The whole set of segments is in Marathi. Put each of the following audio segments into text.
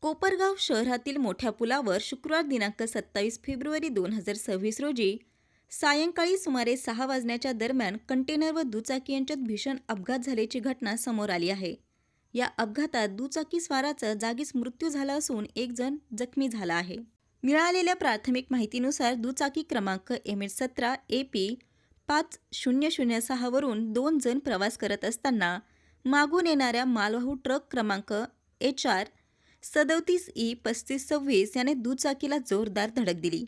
कोपरगाव शहरातील मोठ्या पुलावर शुक्रवार दिनांक 27 फेब्रुवारी 2026 रोजी सायंकाळी सुमारे 6 वाजण्याच्या दरम्यान कंटेनर व दुचाकी यांच्यात भीषण अपघात झाल्याची घटना समोर आली आहे. या अपघातात दुचाकी स्वाराचा जागीच मृत्यू झाला असून एक जण जखमी झाला आहे. मिळालेल्या प्राथमिक माहितीनुसार दुचाकी क्रमांक MH17 AP 5006 वरून 2 जण प्रवास करत असताना मागून येणाऱ्या मालवाहू ट्रक क्रमांक HR 37E 3526 याने दुचाकीला जोरदार धडक दिली.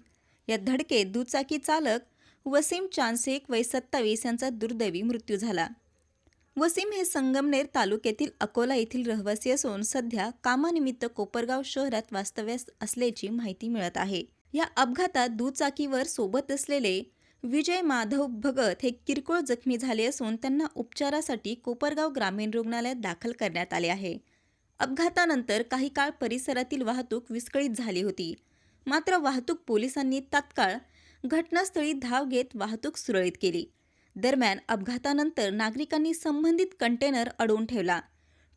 या धडकेत दुचाकी चालक वसीम चांदशेख वय 27 यांचा दुर्दैवी मृत्यू झाला. वसीम हे संगमनेर तालुक्यातील अकोला येथील रहिवासी असून सध्या कामानिमित्त कोपरगाव शहरात वास्तव्यास असल्याची माहिती मिळत आहे. या अपघातात दुचाकीवर सोबत असलेले विजय माधव भगत हे किरकोळ जखमी झाले असून त्यांना उपचारासाठी कोपरगाव ग्रामीण रुग्णालयात दाखल करण्यात आले आहे. अपघातानंतर काही काळ परिसरातील वाहतूक विस्कळीत झाली होती. मात्र वाहतूक पोलिसांनी तात्काळ घटनास्थळी धाव घेत वाहतूक सुरळीत केली. दरम्यान अपघातानंतर नागरिकांनी संबंधित कंटेनर अडवून ठेवला.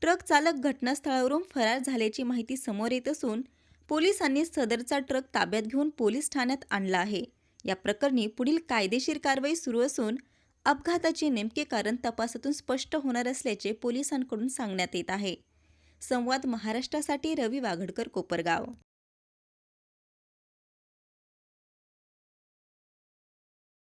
ट्रक चालक घटनास्थळावरून फरार झाल्याची माहिती समोर येत असून पोलिसांनी सदरचा ट्रक ताब्यात घेऊन पोलीस ठाण्यात आणला आहे. या प्रकरणी पुढील कायदेशीर कारवाई सुरू असून अपघाताचे नेमके कारण तपासातून स्पष्ट होणार असल्याचे पोलिसांकडून सांगण्यात येत आहे. संवाद महाराष्ट्रासाठी रवी वाघडकर, कोपरगाव.